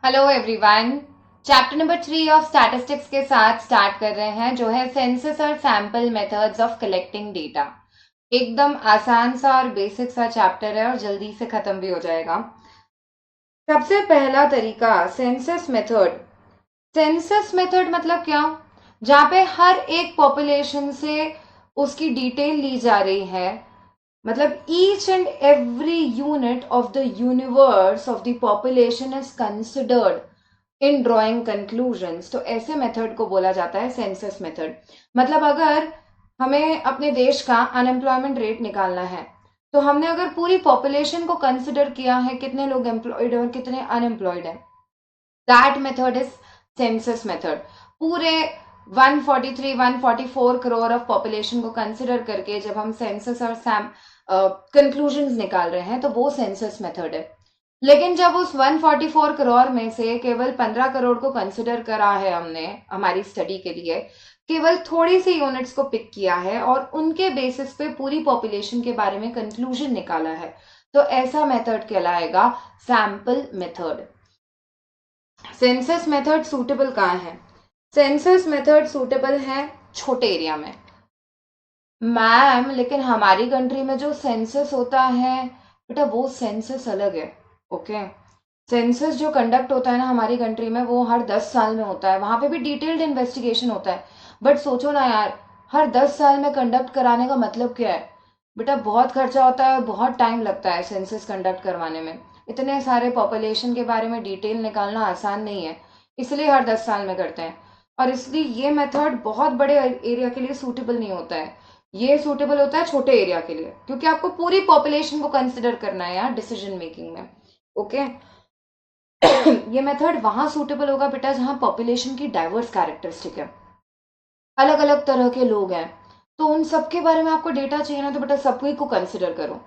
Hello everyone. Chapter number 3 of statistics के साथ start कर रहे हैं जो है सेंसस और sample methods of collecting data. एकदम आसान सा और बेसिक सा चैप्टर है और जल्दी से खत्म भी हो जाएगा। सबसे पहला तरीका सेंसस मेथड। सेंसस मेथड मतलब क्या? जहाँ पे हर एक पॉपुलेशन से उसकी डिटेल ली जा रही है, मतलब each and every unit of the universe of the population is considered in drawing conclusions. तो ऐसे मेथड को बोला जाता है सेंसस मेथड। मतलब अगर हमें अपने देश का अनएम्प्लॉयमेंट रेट निकालना है, तो हमने अगर पूरी पॉपुलेशन को कंसिडर किया है कितने लोग एम्प्लॉयड और कितने अनएम्प्लॉयड है, that method is census method. पूरे 143 144 करोड़ ऑफ पॉपुलेशन को कंसिडर करके जब हम सेंसस और कंक्लूजन्स निकाल रहे हैं तो वो सेंसस मेथड है। लेकिन जब उस 144 करोड़ में से केवल 15 करोड़ को कंसिडर करा है हमने हमारी स्टडी के लिए, केवल थोड़ी सी यूनिट्स को पिक किया है और उनके बेसिस पे पूरी पॉपुलेशन के बारे में कंक्लूजन निकाला है, तो ऐसा मेथड कहलाएगा sample method. Census method suitable कहाँ है? सेंसस मेथड सूटेबल है छोटे एरिया में। मैम लेकिन हमारी कंट्री में जो सेंसस होता है बेटा वो सेंसस अलग है। ओके, सेंसस जो कंडक्ट होता है ना हमारी कंट्री में वो हर 10 साल में होता है, वहां पे भी डिटेल्ड इन्वेस्टिगेशन होता है। बट सोचो ना यार, हर 10 साल में कंडक्ट कराने का मतलब क्या है? बेटा बहुत खर्चा होता है और बहुत टाइम लगता है सेंसस कंडक्ट करवाने में। इतने सारे पॉपुलेशन के बारे में डिटेल निकालना आसान नहीं है, इसलिए हर 10 साल में करते हैं। और इसलिए ये मेथड बहुत बड़े एरिया के लिए सूटेबल नहीं होता है। ये सूटेबल होता है छोटे एरिया के लिए, क्योंकि आपको पूरी पॉपुलेशन को कंसिडर करना है यार डिसीजन मेकिंग में। ओके, ये मेथड वहां सूटेबल होगा बेटा जहां पॉपुलेशन की डाइवर्स कैरेक्टरिस्टिक है, अलग अलग तरह के लोग हैं, तो उन सबके बारे में आपको डेटा चाहिए ना, तो बेटा सभी को कंसिडर करो।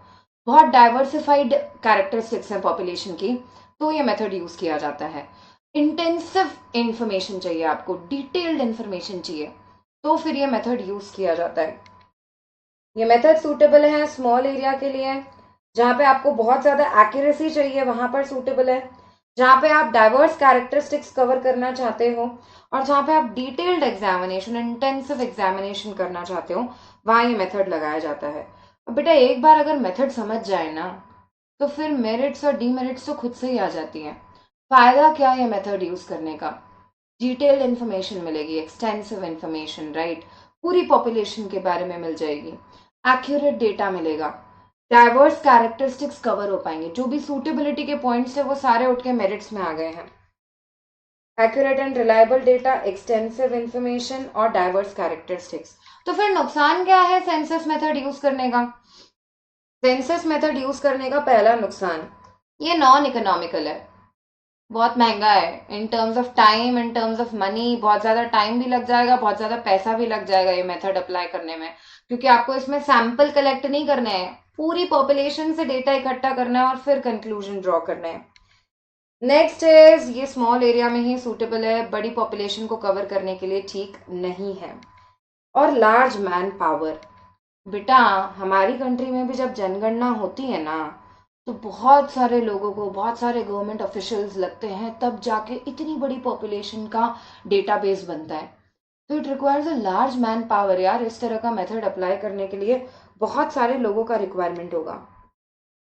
बहुत डाइवर्सिफाइड कैरेक्टरिस्टिक्स हैं पॉपुलेशन की, तो ये मेथड यूज किया जाता है। इंटेंसिव इंफॉर्मेशन चाहिए आपको, डिटेल्ड इंफॉर्मेशन चाहिए, तो फिर ये मेथड यूज किया जाता है। ये मेथड सूटेबल है स्मॉल एरिया के लिए, जहां पे आपको बहुत ज्यादा एक्यूरेसी चाहिए वहां पर सूटेबल है, जहां पे आप डाइवर्स कैरेक्टरिस्टिक्स कवर करना चाहते हो और जहां पे आप डिटेल्ड एग्जामिनेशन इंटेंसिव एग्जामिनेशन करना चाहते हो, वहां ये मेथड लगाया जाता है। अब बेटा एक बार अगर मेथड समझ जाए ना, तो फिर मेरिट्स और डीमेरिट्स तो खुद से ही आ जाती हैं। फायदा क्या है मेथड यूज करने का? डिटेल्ड इन्फॉर्मेशन मिलेगी, एक्सटेंसिव इन्फॉर्मेशन, राइट? पूरी पॉपुलेशन के बारे में मिल जाएगी, एक्यूरेट डेटा मिलेगा, डाइवर्स कैरेक्टरिस्टिक्स कवर हो पाएंगे, जो भी सूटेबिलिटी के पॉइंट्स है वो सारे उठ के मेरिट्स में आ गए हैं। Accurate and reliable data, extensive information और डाइवर्स कैरेक्टरिस्टिक्स। तो फिर नुकसान क्या है सेंसस मेथड यूज करने का? सेंसस मेथड यूज करने का पहला नुकसान, ये नॉन इकोनॉमिकल है, बहुत महंगा है in terms of time, in terms of money. बहुत ज्यादा टाइम भी लग जाएगा, बहुत ज्यादा पैसा भी लग जाएगा ये मेथड अप्लाई करने में, क्योंकि आपको इसमें सैंपल कलेक्ट नहीं करने हैं, पूरी पॉपुलेशन से डेटा इकट्ठा करना है और फिर कंक्लूजन ड्रॉ करने हैं। नेक्स्ट इज ये स्मॉल एरिया में ही सूटेबल है, बड़ी पॉपुलेशन को कवर करने के लिए ठीक नहीं है। और लार्ज मैन पावर, बेटा हमारी कंट्री में भी जब जनगणना होती है ना, तो बहुत सारे लोगों को, बहुत सारे गवर्नमेंट ऑफिशियल्स लगते हैं, तब जाके इतनी बड़ी पॉपुलेशन का डेटाबेस बनता है। तो it requires a large man power यार, इस तरह का मेथड अप्लाई करने के लिए बहुत सारे लोगों का रिक्वायरमेंट होगा।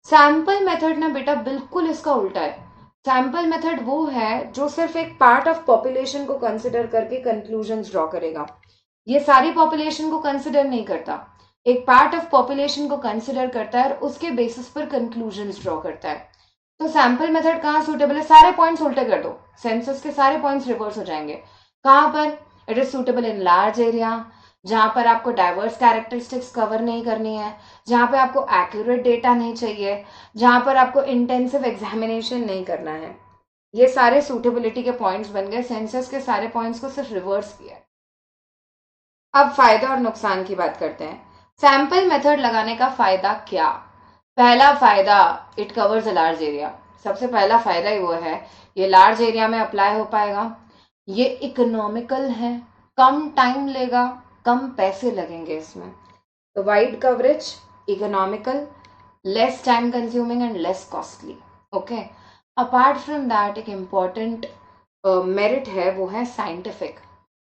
सैंपल मेथड ना बेटा बिल्कुल इसका उल्टा है। सैंपल मेथड वो है जो सिर्फ एक पार्ट ऑफ पॉपुलेशन को कंसिडर करके कंक्लूजन्स ड्रॉ करेगा, ये सारी पॉपुलेशन को कंसिडर नहीं करता, एक पार्ट ऑफ पॉपुलेशन को कंसिडर करता है और उसके बेसिस पर कंक्लूजन्स ड्रॉ करता है। तो सैंपल मेथड कहाँ सूटेबल है? सारे पॉइंट्स उल्टे कर दो, सेंसस के सारे पॉइंट्स रिवर्स हो जाएंगे। कहाँ पर? It is suitable in large area, जहां पर आपको डाइवर्स कैरेक्टरिस्टिक्स कवर नहीं करनी है, जहां पे आपको एक्यूरेट डेटा नहीं चाहिए, जहां पर आपको इंटेंसिव एग्जामिनेशन नहीं करना है। ये सारे सूटेबिलिटी के पॉइंट्स बन गए, सेंसस के सारे पॉइंट्स को सिर्फ रिवर्स किया। अब फायदा और नुकसान की बात करते हैं। सैंपल मेथड लगाने का फायदा क्या? पहला फायदा, it covers a large area. सबसे पहला फायदा ही वो है, ये लार्ज एरिया में अप्लाई हो पाएगा, ये इकोनॉमिकल है, कम टाइम लेगा, कम पैसे लगेंगे इसमें। तो wide coverage, economical, less time consuming and less costly. Okay, apart from that एक इम्पॉर्टेंट मेरिट है, वो है साइंटिफिक।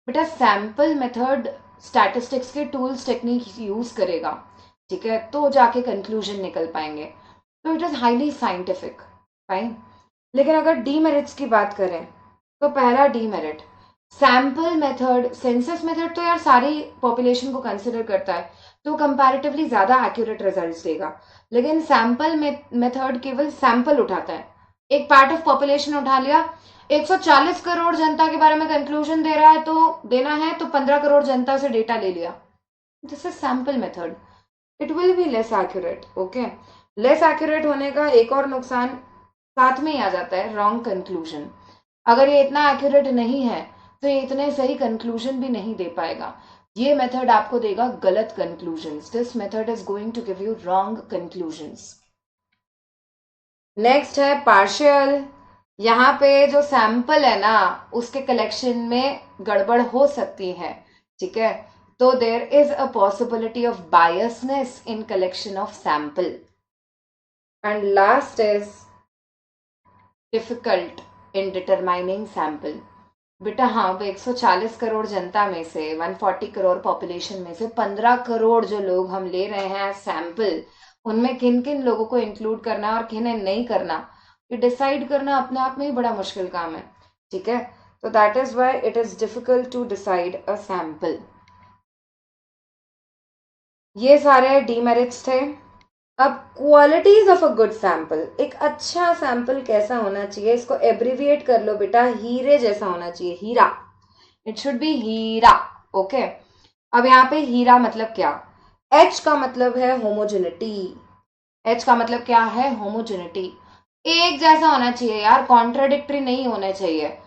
बेटा सैम्पल मेथड स्टैटिस्टिक्स के टूल्स टेक्निक यूज करेगा, ठीक है, तो जाके कंक्लूजन निकल पाएंगे, तो it is highly scientific, fine. लेकिन अगर डीमेरिट्स की बात करें तो पहला demerit, sample method, census method तो यार सारी पॉपुलेशन को कंसिडर करता है, तो कंपैरेटिवली ज्यादा एक्यूरेट रिजल्ट्स देगा। लेकिन सैम्पल मेथड केवल सैंपल उठाता है, एक पार्ट ऑफ पॉपुलेशन उठा लिया, 140 करोड़ जनता के बारे में कंक्लूजन दे रहा है तो देना है तो 15 करोड़ जनता से डेटा ले लिया, this is sample method, it will be less accurate. Okay, less accurate होने का एक और नुकसान साथ में ही आ जाता है, रॉन्ग कंक्लूजन। अगर ये इतना एक्यूरेट नहीं है तो ये इतने सही कंक्लूजन भी नहीं दे पाएगा, ये मेथड आपको देगा गलत conclusions, this method is going to give you wrong conclusions. Next है पार्शियल। यहाँ पे जो सैंपल है ना उसके कलेक्शन में गड़बड़ हो सकती है, ठीक है, तो there is a possibility of biasness in collection of sample. And last is difficult in determining sample. बेटा हाँ, वो 140 करोड़ जनता में से, 140 करोड़ पॉपुलेशन में से 15 करोड़ जो लोग हम ले रहे हैं सैंपल, उनमें किन किन लोगों को इंक्लूड करना और किन्हें नहीं करना, ये डिसाइड करना अपने आप में ही बड़ा मुश्किल काम है, ठीक है, तो that is why it is difficult to decide a sample. ये सारे डीमेरिट्स थे। अब qualities of a good sample, एक अच्छा सैंपल कैसा होना चाहिए, इसको एब्रिविएट कर लो बेटा, हीरे जैसा होना चाहिए, हीरा, इट शुड बी हीरा। ओके, अब यहाँ पे हीरा मतलब क्या, एच का मतलब है होमोजेनिटी, एच का मतलब क्या है, होमोजेनिटी, एक जैसा होना चाहिए यार, कॉन्ट्राडिक्टरी नहीं होना चाहिए।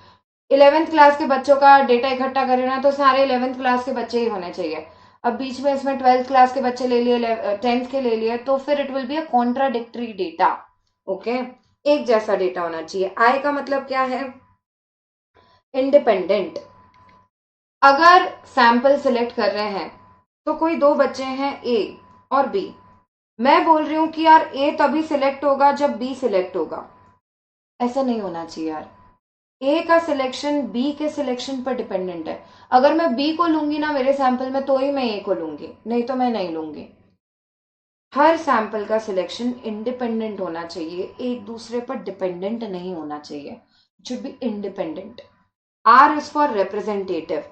11th क्लास के बच्चों का डेटा इकट्ठा करना है तो सारे 11th क्लास के बच्चे ही होने चाहिए, अब बीच में इसमें 12th क्लास के बच्चे ले लिए, 10th के ले लिए, तो फिर it will be a contradictory data. Okay, एक जैसा डेटा होना चाहिए। आई का मतलब क्या है, इंडिपेंडेंट। अगर सैंपल सिलेक्ट कर रहे हैं तो कोई दो बच्चे हैं ए और बी, मैं बोल रही हूं कि यार ए तभी सिलेक्ट होगा जब बी सिलेक्ट होगा, ऐसा नहीं होना चाहिए यार, ए का सिलेक्शन बी के सिलेक्शन पर डिपेंडेंट है, अगर मैं बी को लूंगी ना मेरे सैंपल में तो ही मैं ए को लूंगी, नहीं तो मैं नहीं लूंगी। हर सैंपल का सिलेक्शन इंडिपेंडेंट होना चाहिए, एक दूसरे पर डिपेंडेंट नहीं होना चाहिए, should be independent. R is for representative,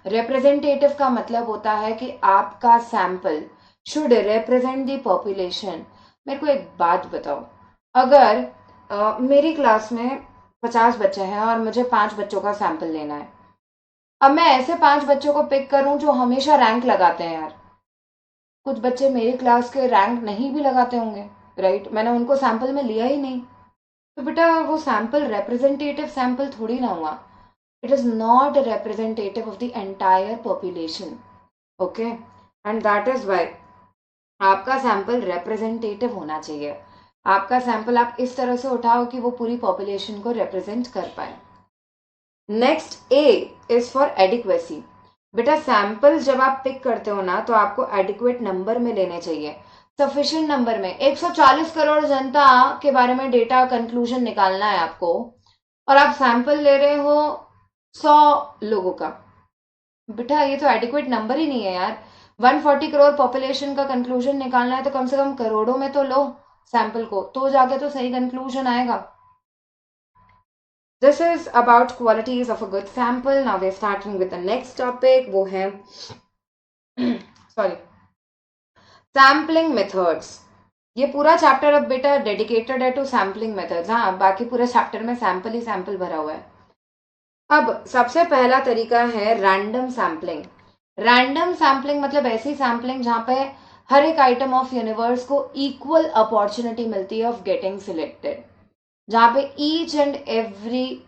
representative का मतलब होता है कि आपका sample should represent the population. मेरे को एक बात बताओ, अगर मेरी क्लास में 50 बच्चे हैं और मुझे 5 बच्चों का सैंपल लेना है, अब मैं ऐसे 5 बच्चों को पिक करूं जो हमेशा रैंक लगाते हैं यार, कुछ बच्चे मेरी क्लास के रैंक नहीं भी लगाते होंगे, राइट, मैंने उनको सैंपल में लिया ही नहीं, तो बेटा वो सैंपल रिप्रेजेंटेटिव सैंपल थोड़ी ना हुआ, it is not representative of the entire population. Okay, and that is why आपका सैंपल रिप्रेजेंटेटिव होना चाहिए, आपका सैंपल आप इस तरह से उठाओ कि वो पूरी पॉपुलेशन को रिप्रेजेंट कर पाए। Next A is for adequacy. बेटा सैंपल जब आप पिक करते हो ना तो आपको एडिक्वेट नंबर में लेने चाहिए, सफिशिएंट नंबर में। 140 करोड़ जनता के बारे में डेटा कंक्लूजन निकालना है आपको और आप सैंपल ले रहे हो 100 लोगों का, बेटा ये तो एडिक्वेट नंबर ही नहीं है यार। 140 करोड़ पॉपुलेशन का कंक्लूजन निकालना है तो कम से कम करोड़ों में तो लो सैंपल को, तो जाके तो सही कंक्लूजन आएगा। This is about qualities of a good sample. Now we're starting with the next topic, वो है sorry, sampling methods। ये पूरा चैप्टर अब बेटा डेडिकेटेड है टू सैम्पलिंग मेथड्स, हाँ बाकी पूरे चैप्टर में सैंपल ही सैंपल भरा हुआ है। अब सबसे पहला तरीका है रैंडम सैम्पलिंग। रैंडम सैम्पलिंग मतलब ऐसी सैम्पलिंग जहां पे हर एक आइटम ऑफ यूनिवर्स को इक्वल अपॉर्चुनिटी मिलती है ऑफ गेटिंग सिलेक्टेड, जहां पे each and every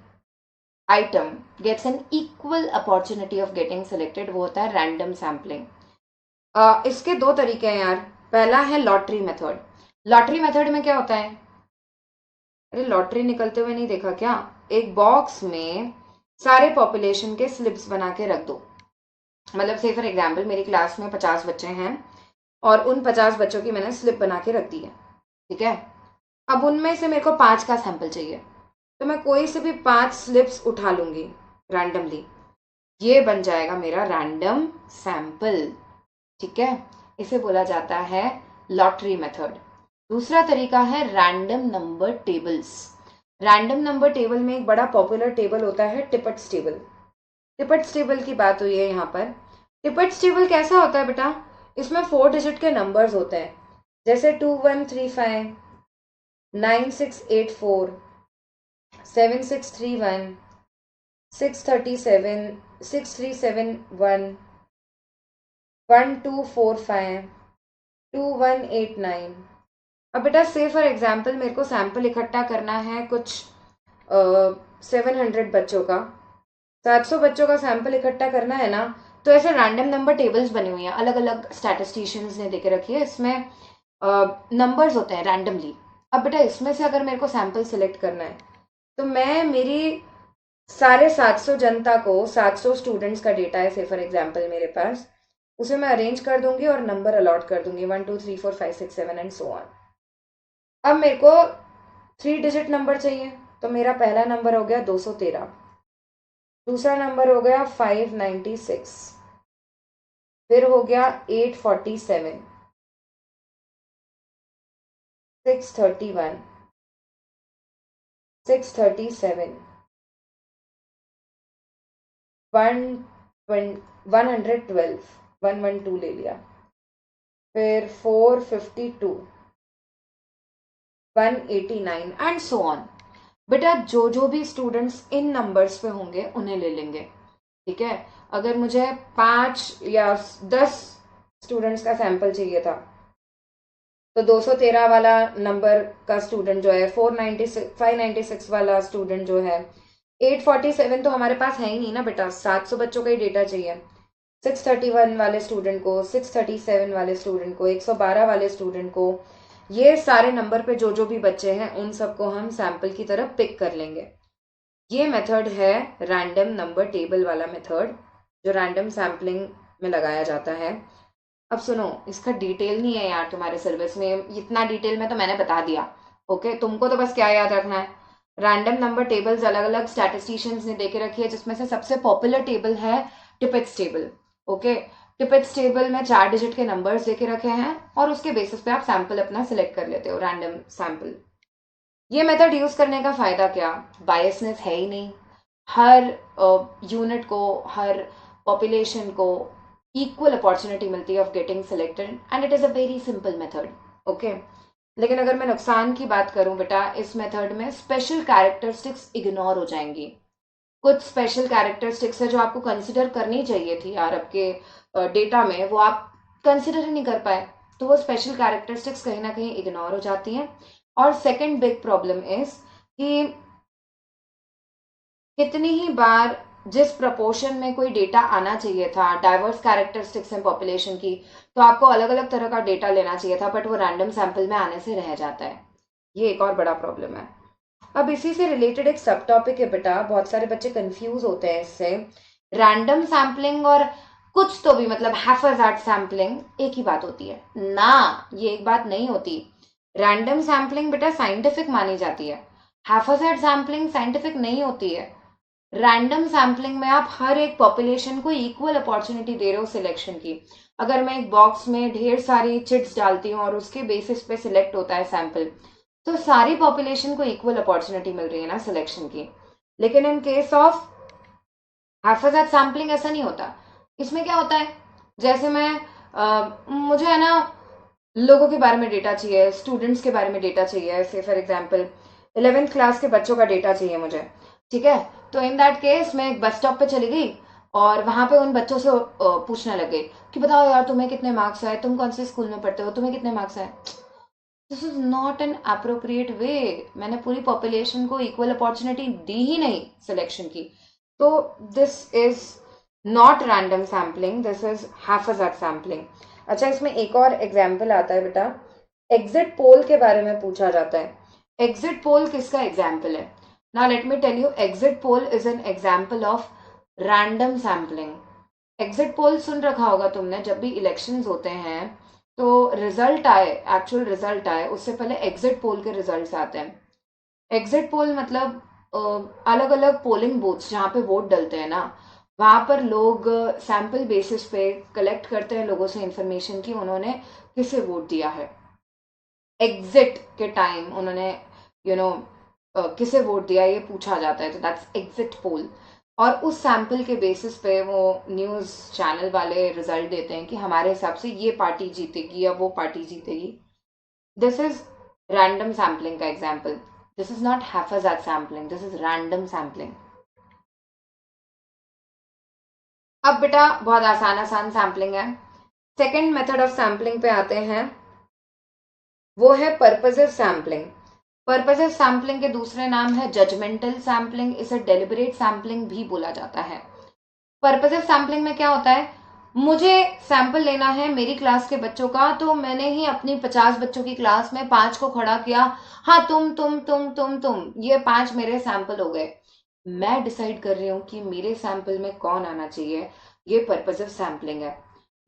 item gets an equal opportunity of getting selected, वो होता है रैंडम सैम्पलिंग। इसके दो तरीके हैं यार, पहला है लॉटरी मेथड। लॉटरी मेथड में क्या होता है, अरे लॉटरी निकलते हुए नहीं देखा क्या, एक बॉक्स में सारे पॉपुलेशन के स्लिप्स बना के रख दो, मतलब से फॉर एग्जाम्पल मेरी क्लास में 50 बच्चे हैं और उन 50 बच्चों की मैंने स्लिप बना के रख दी है, ठीक है, अब उनमें से मेरे को 5 का सैंपल चाहिए, तो मैं कोई से भी 5 स्लिप्स उठा लूंगी रैंडमली, ये बन जाएगा मेरा रैंडम सैंपल। ठीक है, इसे बोला जाता है लॉटरी मेथड। दूसरा तरीका है random number tables. Random number table में एक बड़ा पॉपुलर टेबल होता है टिपट्स टेबल। टिपट्स टेबल की बात हुई है यहाँ पर। टिपट्स टेबल कैसा होता है बेटा, इसमें 4 डिजिट के नंबर्स होते हैं, जैसे 2135, 9684, 7631, 637, 6371, 1245, 2189। अब बेटा से फॉर एग्जाम्पल मेरे को सैंपल इकट्ठा करना है कुछ 700 बच्चों का, 700 बच्चों का सैंपल इकट्ठा करना है ना, तो ऐसे रैंडम नंबर टेबल्स बनी हुई हैं, अलग अलग स्टैटिस्टिशियंस ने देके रखी है, इसमें नंबर्स होते हैं रैंडमली। अब बेटा इसमें से अगर मेरे को सैंपल सिलेक्ट करना है, तो मैं मेरी सारे 700 जनता को, 700 स्टूडेंट्स का डेटा है से फॉर एग्जाम्पल मेरे पास, उसे मैं अरेंज कर दूंगी और नंबर अलॉट कर दूंगी 1 2 3 4 5 6 7 एंड सो ऑन। अब मेरे को 3 डिजिट नंबर चाहिए, तो मेरा पहला नंबर हो गया 213, दूसरा नंबर हो गया 596, फिर हो गया 847, 631, 637, 112, 112 ले लिया, फिर 452, 189 एंड सो ऑन। बेटा जो जो भी स्टूडेंट्स इन नंबर्स पे होंगे उन्हें ले लेंगे। ठीक है, अगर मुझे 5 या 10 स्टूडेंट्स का सैंपल चाहिए था, तो 213 वाला नंबर का स्टूडेंट जो है, 596 वाला स्टूडेंट जो है, 847 तो हमारे पास है ही नहीं ना बेटा, 700 बच्चों का ही डेटा चाहिए। 631 वाले स्टूडेंट को, 637 वाले स्टूडेंट को, 112 वाले स्टूडेंट को, ये सारे नंबर पे जो जो भी बच्चे हैं उन सबको हम सैंपल की तरफ पिक कर लेंगे। ये मेथड है रैंडम नंबर टेबल वाला मेथड, जो रैंडम सैम्पलिंग में लगाया जाता है। अब सुनो, इसका डिटेल नहीं है यार तुम्हारे सिलेबस में, इतना डिटेल में तो मैंने बता दिया। ओके, तुमको तो बस क्या याद रखना है, रैंडम नंबर टेबल्स अलग अलग स्टैटिस्टिशियंस ने देके रखी है, जिसमें से सबसे पॉपुलर टेबल है टिपेट्स टेबल। ओके, टिपेट्स टेबल में 4 डिजिट के नंबर्स देके रखे हैं और उसके बेसिस पे आप सैंपल अपना सिलेक्ट कर लेते हो, रैंडम सैंपल। ये मेथड यूज करने का फायदा क्या, बायसनेस है ही नहीं, हर यूनिट को, हर पॉपुलेशन को इक्वल अपॉर्चुनिटी मिलती है of getting selected and it is a very simple method. Okay, लेकिन अगर मैं नुकसान की बात करूं बेटा, इस मेथड में स्पेशल कैरेक्टरिस्टिक्स इग्नोर हो जाएंगी। कुछ स्पेशल कैरेक्टरिस्टिक्स है जो आपको कंसिडर करनी चाहिए थी यार आपके डेटा में, वो आप कंसिडर ही नहीं कर पाए, तो वो स्पेशल कैरेक्टरिस्टिक्स कहीं ना कहीं इग्नोर हो जाती हैं। और सेकंड बिग प्रॉब्लम इज कि कितनी ही बार जिस प्रपोर्शन में कोई डेटा आना चाहिए था, डाइवर्स कैरेक्टरिस्टिक्स हैं पॉपुलेशन की, तो आपको अलग अलग तरह का डेटा लेना चाहिए था, बट वो रैंडम सैंपल में आने से रह जाता है। ये एक और बड़ा प्रॉब्लम है। अब इसी से रिलेटेड एक सब टॉपिक है बेटा, बहुत सारे बच्चे कंफ्यूज होते हैं इससे। रैंडम सैम्पलिंग और कुछ तो भी मतलब हैफाजार्ड सैम्पलिंग एक ही बात होती है ना, ये एक बात नहीं होती। रैंडम सैम्पलिंग बेटा साइंटिफिक मानी जाती है, हैफाजार्ड सैम्पलिंग साइंटिफिक नहीं होती है। रैंडम सैम्पलिंग में आप हर एक पॉपुलेशन को इक्वल अपॉर्चुनिटी दे रहे हो सिलेक्शन की। अगर मैं एक बॉक्स में ढेर सारी चिट्स डालती हूँ और उसके बेसिस पे सिलेक्ट होता है सैंपल, तो सारी पॉपुलेशन को इक्वल अपॉर्चुनिटी मिल रही है ना सिलेक्शन की। लेकिन इन केस ऑफ हैफाजार्ड सैम्पलिंग ऐसा नहीं होता। इसमें क्या होता है, जैसे मैं मुझे है ना लोगों के बारे में डेटा चाहिए, स्टूडेंट्स के बारे में डेटा चाहिए, से फॉर एग्जांपल 11th क्लास के बच्चों का डेटा चाहिए मुझे। ठीक है, तो इन दैट केस मैं एक बस स्टॉप पे चली गई और वहां पे उन बच्चों से पूछने लग गई कि बताओ यार तुम्हें कितने मार्क्स आए, तुम कौन से स्कूल में पढ़ते हो, तुम्हें कितने मार्क्स आए। This is not an appropriate way, मैंने पूरी पॉपुलेशन को इक्वल अपॉर्चुनिटी दी ही नहीं सिलेक्शन की। तो this is not random sampling, this is haphazard sampling. अच्छा, इसमें एक और एग्जाम्पल आता है बेटा, एग्जिट पोल के बारे में पूछा जाता है। एग्जिट पोल किसका एग्जाम्पल है? Now let me tell you, exit poll is an example of random sampling. Exit poll सुन रखा होगा तुमने, जब भी इलेक्शंस होते हैं तो रिजल्ट आए, एक्चुअल रिजल्ट आए उससे पहले एग्जिट पोल के रिजल्ट्स आते हैं। एग्जिट पोल मतलब अलग अलग पोलिंग बूथ्स जहाँ पे वोट डलते हैं ना, वहां पर लोग सैंपल बेसिस पे कलेक्ट करते हैं लोगों से इंफॉर्मेशन कि उन्होंने किसे वोट दिया है। एग्जिट के टाइम उन्होंने यू नो किसे वोट दिया ये पूछा जाता है, तो दैट्स एग्जिट पोल। और उस सैंपल के बेसिस पे वो न्यूज़ चैनल वाले रिजल्ट देते हैं कि हमारे हिसाब से ये पार्टी जीतेगी या वो पार्टी जीतेगी। दिस इज रैंडम सैम्पलिंग का example. This is not haphazard sampling, this is random sampling. अब बेटा बहुत आसान आसान सैम्पलिंग है। सेकेंड मेथड ऑफ सैम्पलिंग पे आते हैं, वो है पर्पसिव सैम्पलिंग। पर्पसिव सैम्पलिंग के दूसरे नाम है जजमेंटल सैम्पलिंग, इसे डेलिबरेट सैम्पलिंग भी बोला जाता है। पर्पसिव सैम्पलिंग में क्या होता है, मुझे सैंपल लेना है मेरी क्लास के बच्चों का, तो मैंने ही अपनी 50 बच्चों की क्लास में 5 को खड़ा किया, हाँ तुम, ये 5 मेरे सैंपल हो गए। मैं डिसाइड कर रही हूँ कि मेरे सैंपल में कौन आना चाहिए। ये पर्पसिव सैम्पलिंग है।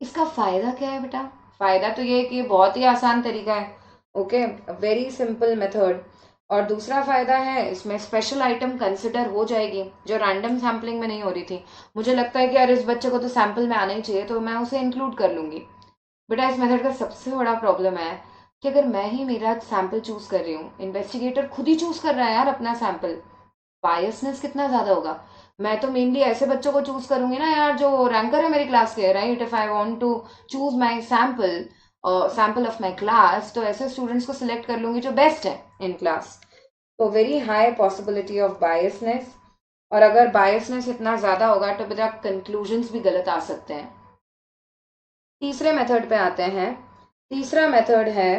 इसका फायदा क्या है बेटा? फायदा तो ये है कि ये बहुत ही आसान तरीका है। Okay, very simple method. और दूसरा फायदा है, इसमें स्पेशल आइटम कंसिडर हो जाएगी जो रैंडम सैम्पलिंग में नहीं हो रही थी। मुझे लगता है कि यार इस बच्चे को तो सैंपल में आना ही चाहिए, तो मैं उसे इंक्लूड कर लूंगी। बेटा इस मेथड का सबसे बड़ा प्रॉब्लम है कि अगर मैं ही मेरा सैंपल चूज कर रही हूँ, इन्वेस्टिगेटर खुद ही चूज कर रहा है यार अपना सैंपल, बायसनेस कितना ज्यादा होगा। मैं तो मेनली ऐसे बच्चों को चूज करूंगी ना यार जो रैंकर है मेरी क्लास के, right? If I want to choose my sample, sample of my class, तो ऐसे स्टूडेंट्स को सिलेक्ट कर लूंगी जो बेस्ट है इन क्लास। तो very high possibility of biasness. और अगर बायसनेस इतना ज्यादा होगा तो बेटा कंक्लूजन्स भी गलत आ सकते हैं। तीसरे मेथड पे आते हैं। तीसरा मेथड है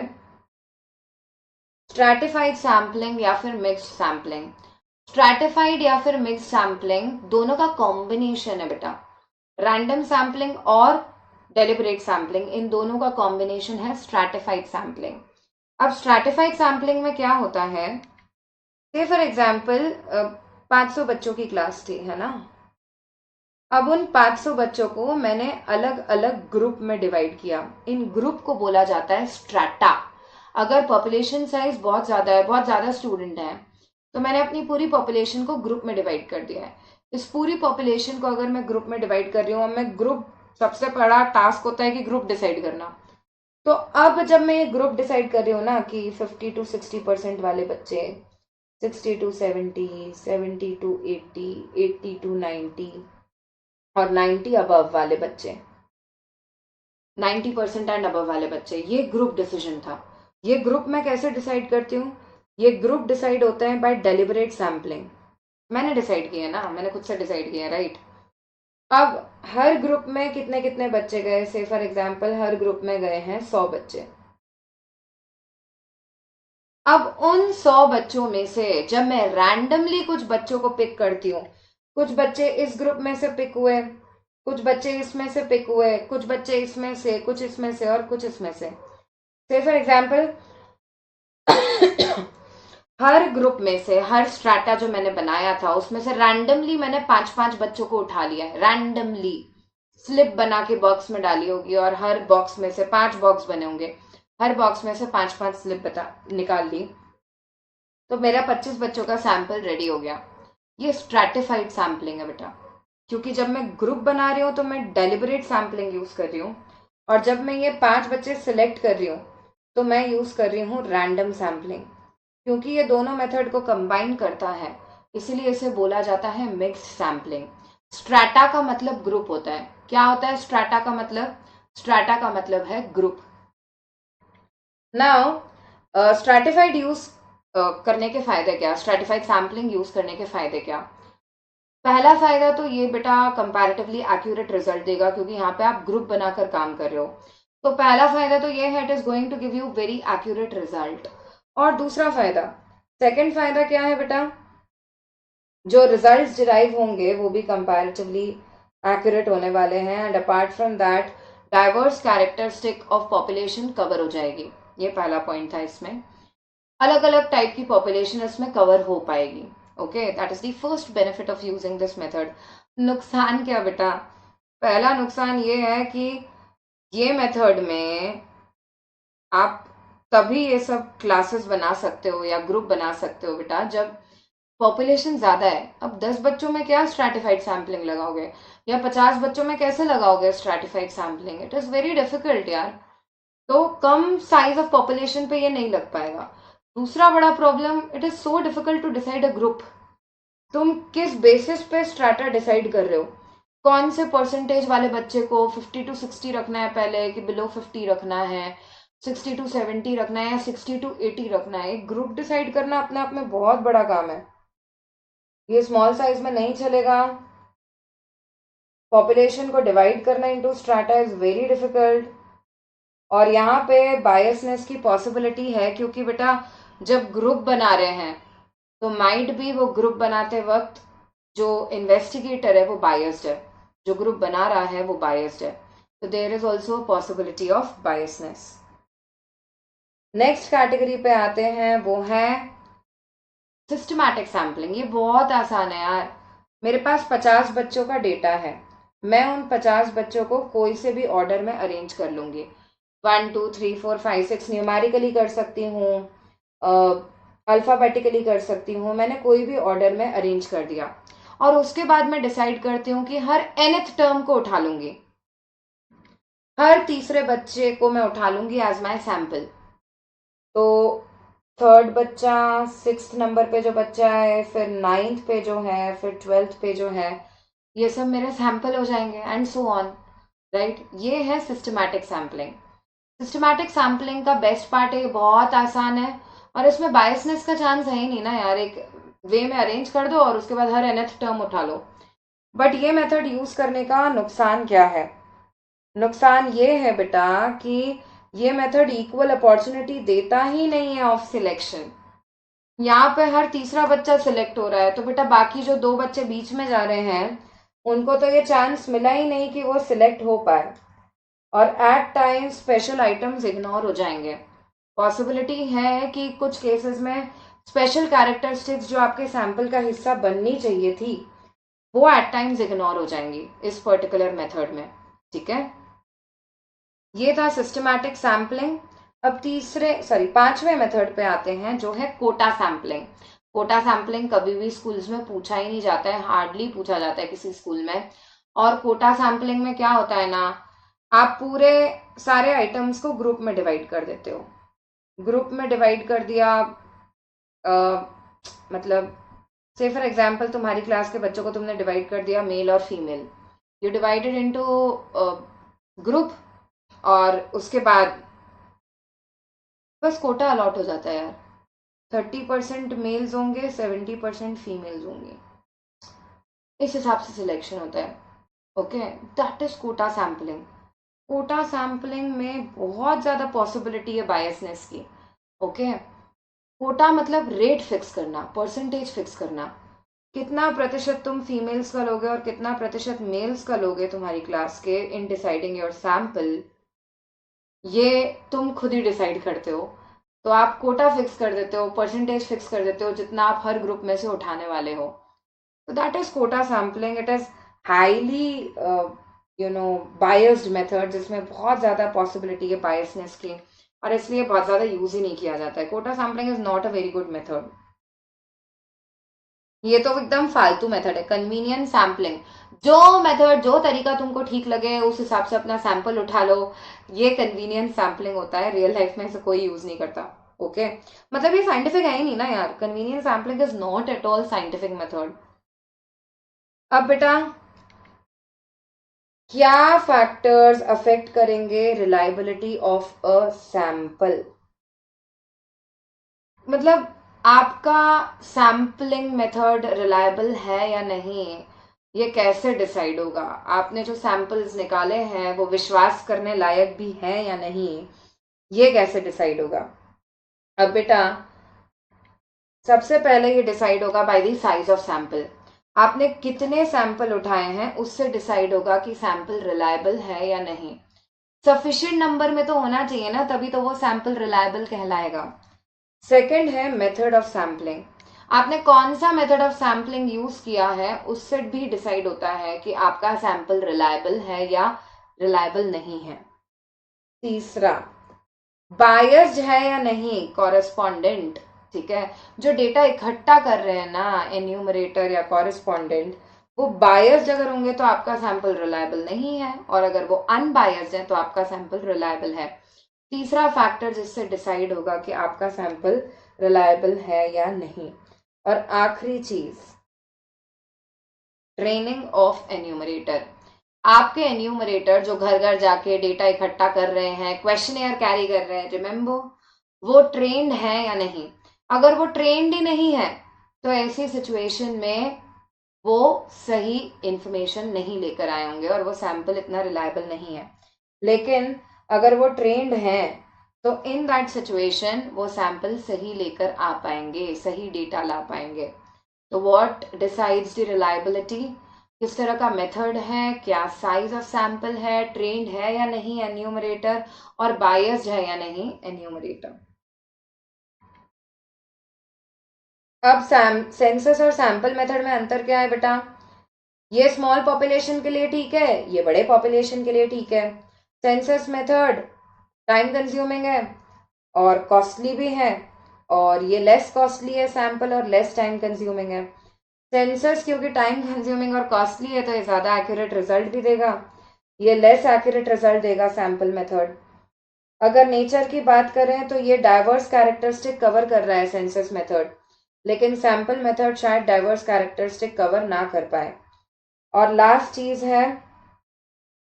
स्ट्रैटिफाइड सैम्पलिंग या फिर मिक्स्ड सैम्पलिंग। स्ट्रैटिफाइड या फिर मिक्स्ड सैम्पलिंग दोनों का कॉम्बिनेशन है बेटा। रैंडम सैम्पलिंग और डेलिबरेट सैम्पलिंग, इन दोनों का कॉम्बिनेशन है स्ट्रैटिफाइड सैम्पलिंग। अब स्ट्रैटिफाइड सैम्पलिंग में क्या होता है, से फॉर एग्जाम्पल 500 बच्चों की क्लास थी, है ना? अब उन 500 बच्चों को मैंने अलग अलग ग्रुप में डिवाइड किया। इन ग्रुप को बोला जाता है स्ट्रैटा। अगर पॉपुलेशन साइज बहुत ज्यादा है, बहुत ज्यादा स्टूडेंट हैं, तो मैंने अपनी पूरी पॉपुलेशन को ग्रुप में डिवाइड कर दिया है। इस पूरी पॉपुलेशन को अगर मैं ग्रुप में डिवाइड कर रही हूँ, मैं ग्रुप, सबसे बड़ा टास्क होता है कि ग्रुप डिसाइड करना। तो अब जब मैं ये ग्रुप डिसाइड कर रही हूँ ना कि 50 to 60% वाले बच्चे, 60 to 70, 70 to 80, 80 to 90 और 90 अबव वाले बच्चे, 90% एंड अबव वाले बच्चे, ये ग्रुप डिसीजन था। ये ग्रुप मैं कैसे डिसाइड करती हूँ? ये ग्रुप डिसाइड होते हैं बाय डेलिबरेट सैम्पलिंग। मैंने डिसाइड किया ना, मैंने खुद से डिसाइड किया, राइट? अब हर ग्रुप में कितने कितने बच्चे गए, से फॉर एग्जाम्पल हर ग्रुप में गए हैं 100 बच्चे। अब उन 100 बच्चों में से जब मैं रैंडमली कुछ बच्चों को पिक करती हूँ, कुछ बच्चे इस ग्रुप में से पिक हुए, कुछ बच्चे इसमें से पिक हुए, कुछ बच्चे इसमें से, कुछ इसमें से और कुछ इसमें से फॉर एग्जाम्पल हर ग्रुप में से, हर स्ट्रैटा जो मैंने बनाया था उसमें से रैंडमली मैंने 5-5 बच्चों को उठा लिया है। रैंडमली स्लिप बना के बॉक्स में डाली होगी और हर बॉक्स में से 5 बॉक्स बने होंगे, हर बॉक्स में से 5-5 स्लिप निकाल ली, तो मेरा 25 बच्चों का सैंपल रेडी हो गया। ये स्ट्रैटिफाइड सैम्पलिंग है बेटा, क्योंकि जब मैं ग्रुप बना रही हूँ तो मैं डेलिबरेट सैम्पलिंग यूज कर रही हूँ, और जब मैं ये 5 बच्चे सिलेक्ट कर रही हूँ तो मैं यूज कर रही हूँ रैंडम सैम्पलिंग। क्योंकि ये दोनों मेथड को कंबाइन करता है, इसीलिए इसे बोला जाता है मिक्स्ड सैम्पलिंग। स्ट्रैटा का मतलब ग्रुप होता है। क्या होता है स्ट्रैटा का मतलब? स्ट्रैटा का मतलब है ग्रुप। नाउ स्ट्रैटिफाइड यूज करने के फायदे क्या, स्ट्रैटिफाइड सैम्पलिंग यूज करने के फायदे क्या? पहला फायदा तो ये बेटा कंपैरेटिवली एक्यूरेट रिजल्ट देगा, क्योंकि यहाँ पे आप ग्रुप बनाकर काम कर रहे हो। तो पहला फायदा तो ये है, it is going to give you very accurate result. और दूसरा फायदा, सेकंड फायदा क्या है बेटा? जो रिजल्ट्स डिराइव होंगे वो भी कंपैरेटिवली एक्यूरेट होने वाले हैं, and apart from that diverse characteristic of population cover हो जाएगी। ये पहला पॉइंट था इसमें, अलग अलग टाइप की पॉपुलेशन इसमें कवर हो पाएगी। Okay, that is the first benefit of using this method. नुकसान क्या बेटा? पहला नुकसान ये है कि ये मेथड में आप तभी ये सब क्लासेस बना सकते हो या ग्रुप बना सकते हो बेटा, जब पॉपुलेशन ज़्यादा है, अब 10 बच्चों में क्या स्ट्रैटिफाइड सैम्पलिंग लगाओगे, या 50 बच्चों में कैसे लगाओगे stratified sampling? It is very difficult यार। तो कम साइज ऑफ पॉपुलेशन पे ये नहीं लग पाएगा। दूसरा बड़ा problem, it is so difficult to decide a group. तुम किस बेसिस पे स्ट्रैटा डिसाइड कर रहे हो? कौन से परसेंटेज वाले बच्चे को 50 to 60 रखना है पहले, कि बिलो 50 रखना है, 60 to 70 रखना है, या 60 to 80 रखना है? एक ग्रुप डिसाइड करना अपने आप में बहुत बड़ा काम है, ये स्मॉल साइज में नहीं चलेगा। पॉपुलेशन को डिवाइड करना into strata is very difficult. और यहाँ पे बायसनेस की पॉसिबिलिटी है, क्योंकि बेटा जब ग्रुप बना रहे हैं तो माइट भी वो ग्रुप बनाते वक्त जो इन्वेस्टिगेटर है वो बायस्ड है, जो ग्रुप बना रहा है वो बायस्ड है, तो there is also possibility of biasness. Next category पे आते हैं, वो है सिस्टमैटिक सैम्पलिंग। ये बहुत आसान है यार। मेरे पास 50 बच्चों का डेटा है, मैं उन 50 बच्चों को कोई से भी ऑर्डर में अरेंज कर लूंगी। 1 2 3 4 5 6 न्यूमेरिकली कर सकती हूँ, अल्फ़ाबेटिकली कर सकती हूँ, मैंने कोई भी ऑर्डर में अरेंज कर दिया। और उसके बाद मैं डिसाइड करती हूँ कि हर nth टर्म को उठा लूंगी, हर तीसरे बच्चे को मैं उठा लूंगी एज माई सैम्पल। तो थर्ड बच्चा, 6th नंबर पे जो बच्चा है, फिर 9th पे जो है, फिर 12th पे जो है, ये सब मेरे सैंपल हो जाएंगे एंड सो ऑन, राइट? ये है सिस्टमैटिक सैम्पलिंग। सिस्टमैटिक सैम्पलिंग का बेस्ट पार्ट है, ये बहुत आसान है और इसमें बायसनेस का चांस है ही नहीं ना यार। एक वे में अरेंज कर दो और उसके बाद हर nth टर्म उठा लो। बट ये मेथड यूज करने का नुकसान क्या है? नुकसान ये है बेटा कि ये मेथड इक्वल अपॉर्चुनिटी देता ही नहीं है ऑफ सिलेक्शन। यहाँ पे हर तीसरा बच्चा सिलेक्ट हो रहा है, तो बेटा बाकी जो 2 बच्चे बीच में जा रहे हैं उनको तो ये चांस मिला ही नहीं कि वो सिलेक्ट हो पाए। और at time special items ignore हो जाएंगे। पॉसिबिलिटी है कि कुछ केसेस में स्पेशल कैरेक्टरिस्टिक्स जो आपके सैंपल का हिस्सा बननी चाहिए थी वो एट टाइम्स इग्नोर हो जाएंगी इस पर्टिकुलर मेथड में। ठीक है, ये था सिस्टमैटिक सैम्पलिंग। अब पांचवें मेथड पे आते हैं, जो है कोटा सैम्पलिंग। कोटा सैम्पलिंग कभी भी स्कूल्स में पूछा ही नहीं जाता है, हार्डली पूछा जाता है किसी स्कूल में। और कोटा सैम्पलिंग में क्या होता है ना, आप पूरे सारे आइटम्स को ग्रुप में डिवाइड कर देते हो। ग्रुप में डिवाइड कर दिया, मतलब से फॉर एग्जाम्पल तुम्हारी क्लास के बच्चों को तुमने डिवाइड कर दिया मेल और female, you divided into group, और उसके बाद बस कोटा अलॉट हो जाता है यार। 30% मेल्स होंगे, 70% फीमेल्स होंगे, इस हिसाब से सिलेक्शन होता है। Okay, that is quota sampling. Quota sampling में बहुत ज़्यादा पॉसिबिलिटी है बायसनेस की। ओके, कोटा मतलब रेट फिक्स करना, परसेंटेज फिक्स करना, कितना प्रतिशत तुम फीमेल्स का लोगे और कितना प्रतिशत मेल्स का लोगे तुम्हारी क्लास के इन डिसाइडिंग योर सैम्पल, ये तुम खुद ही डिसाइड करते हो। तो आप कोटा फिक्स कर देते हो, परसेंटेज फिक्स कर देते हो जितना आप हर ग्रुप में से उठाने वाले हो। तो that is quota sampling. It is highly biased method, जिसमें बहुत ज़्यादा पॉसिबिलिटी है बायसनेस की, और इसलिए बहुत ज़्यादा यूज ही नहीं किया जाता है। Quota sampling is not a very good method. ये तो एकदम फालतू मेथड है, कन्वीनियंट सैम्पलिंग। जो मेथड, जो तरीका तुमको ठीक लगे उस हिसाब से अपना सैंपल उठा लो, ये कन्वीनियंट सैम्पलिंग होता है। रियल लाइफ में इसे कोई यूज नहीं करता। ओके, मतलब ये साइंटिफिक है ही नहीं ना यार। Convenient sampling is not at all scientific method. अब बेटा, क्या फैक्टर्स अफेक्ट करेंगे रिलायबिलिटी ऑफ अ सैंपल? मतलब आपका सैम्पलिंग मेथड रिलायबल है या नहीं, ये कैसे डिसाइड होगा? आपने जो सैंपल्स निकाले हैं वो विश्वास करने लायक भी हैं या नहीं, ये कैसे डिसाइड होगा? अब बेटा, सबसे पहले ये डिसाइड होगा by the size of sample. आपने कितने सैंपल उठाए हैं उससे डिसाइड होगा कि सैंपल रिलायबल है या नहीं। सफिशिएंट नंबर में तो होना चाहिए ना, तभी तो वो सैंपल रिलायबल कहलाएगा। सेकंड है मेथड ऑफ सैम्पलिंग। आपने कौन सा मेथड ऑफ सैम्पलिंग यूज किया है उससे भी डिसाइड होता है कि आपका सैंपल रिलायबल है या रिलायबल नहीं है। तीसरा, बायस्ड है या नहीं कॉरेस्पॉन्डेंट। ठीक है। जो डेटा इकट्ठा कर रहे हैं ना एन्यूमरेटर या कॉरेस्पॉन्डेंट, वो बायस्ड अगर होंगे तो आपका सैंपल रिलायबल नहीं है, और अगर वो अनबायस्ड है तो आपका सैंपल रिलायबल है। तीसरा फैक्टर जिससे डिसाइड होगा कि आपका सैंपल रिलायबल है या नहीं। और आखिरी चीज, ट्रेनिंग ऑफ एन्यूमरेटर। आपके एन्यूमरेटर जो घर घर जाके डेटा इकट्ठा कर रहे हैं, क्वेश्चनेयर कैरी कर रहे हैं, रिमेंबर, वो ट्रेंड है या नहीं। अगर वो ट्रेंड ही नहीं है तो ऐसी सिचुएशन में वो सही इंफॉर्मेशन नहीं लेकर आए होंगे और वो सैंपल इतना रिलायबल नहीं है। लेकिन अगर वो ट्रेंड है तो इन दैट सिचुएशन वो सैंपल सही लेकर आ पाएंगे, सही डेटा ला पाएंगे। तो व्हाट डिसाइड्स द रिलायबिलिटी, किस तरह का मेथड है, क्या साइज ऑफ सैंपल है, ट्रेंड है या नहीं एन्यूमरेटर, और बायस्ड है या नहीं एन्यूमरेटर। अब सेंसस और सैंपल मेथड में अंतर क्या है बेटा? ये स्मॉल पॉपुलेशन के लिए ठीक है, ये बड़े पॉपुलेशन के लिए ठीक है। सेंसस मेथड टाइम कंज्यूमिंग है और कॉस्टली भी है, और ये लेस कॉस्टली है सैंपल और लेस टाइम कंज्यूमिंग है। सेंसस क्योंकि टाइम कंज्यूमिंग और कॉस्टली है तो ये ज़्यादा एक्यूरेट रिजल्ट भी देगा, ये लेस एक्यूरेट रिजल्ट देगा सैंपल मेथड। अगर नेचर की बात करें तो ये डाइवर्स कैरेक्टरिस्टिक कवर कर रहा है सेंसस मेथड, लेकिन सैंपल मेथड शायद डाइवर्स कैरेक्टरिस्टिक कवर ना कर पाए। और लास्ट चीज है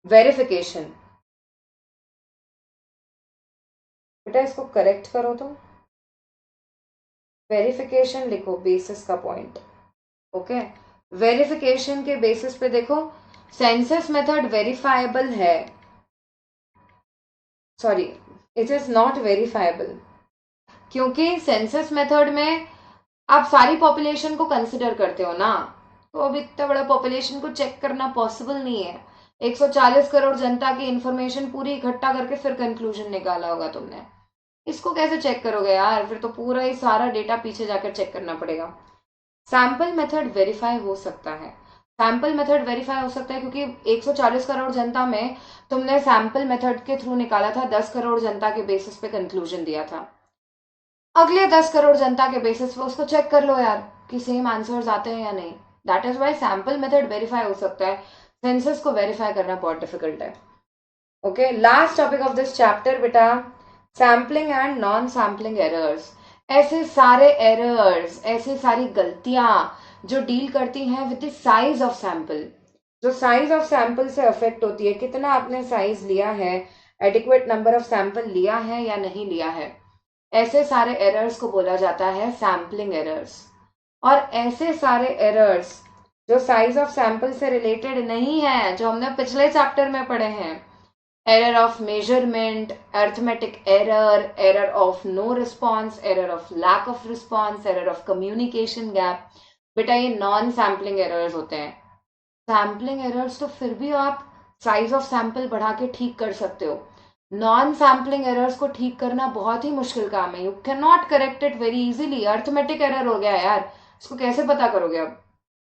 वेरिफिकेशन। बेटा इसको करेक्ट करो, तो वेरिफिकेशन लिखो बेसिस का पॉइंट। ओके, वेरिफिकेशन के बेसिस पे देखो, सेंसस मेथड वेरीफाइबल है, sorry it is not verifiable, क्योंकि सेंसस मेथड में आप सारी पॉपुलेशन को कंसिडर करते हो ना, तो अब इतना बड़ा पॉपुलेशन को चेक करना पॉसिबल नहीं है। 140 करोड़ जनता की इंफॉर्मेशन पूरी इकट्ठा करके फिर कंक्लूजन निकाला होगा तुमने, इसको कैसे चेक करोगे यार? फिर तो पूरा ही सारा डेटा पीछे जाकर चेक करना पड़ेगा। सैंपल मेथड वेरीफाई हो सकता है, सैंपल मेथड वेरीफाई हो सकता है क्योंकि 140 करोड़ जनता में तुमने सैंपल मेथड के थ्रू निकाला था, 10 करोड़ जनता के बेसिस पे कंक्लूजन दिया था। अगले 10 करोड़ जनता के बेसिस पे उसको चेक कर लो यार कि सेम आंसर्स आते हैं या नहीं। That is why sample method verify हो सकता है, सेंसस को वेरीफाई करना बहुत डिफिकल्ट है। Okay, last topic of this chapter बेटा, sampling and non sampling errors. ऐसे सारे एरर्स, ऐसी सारी गलतियां जो डील करती हैं with the size of sample, जो साइज ऑफ सैंपल से अफेक्ट होती है, कितना आपने साइज लिया है, एडिक्वेट नंबर ऑफ सैंपल लिया है या नहीं लिया है, ऐसे सारे एरर्स को बोला जाता है सैम्पलिंग एरर्स। और ऐसे सारे एरर्स जो साइज ऑफ सैंपल से रिलेटेड नहीं है, जो हमने पिछले चैप्टर में पढ़े हैं, error of measurement, arithmetic error, error of no response, error of lack of response, error of communication gap, बेटा ये नॉन सैम्पलिंग एरर्स होते हैं। सैम्पलिंग एरर्स तो फिर भी आप साइज ऑफ सैंपल बढ़ा के ठीक कर सकते हो, नॉन सैम्पलिंग एरर्स को ठीक करना बहुत ही मुश्किल काम है, you can not correct it very easily. Arithmetic error हो गया यार, इसको कैसे पता करोगे अब?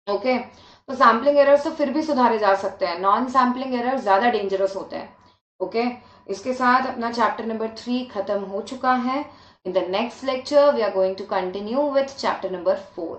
ओके, तो सैम्पलिंग एरर्स तो फिर भी सुधारे जा सकते हैं, नॉन सैम्पलिंग एरर्स ज्यादा डेंजरस होते हैं। ओके, इसके साथ अपना चैप्टर नंबर 3 खत्म हो चुका है। In the next lecture we are going to continue with chapter number 4।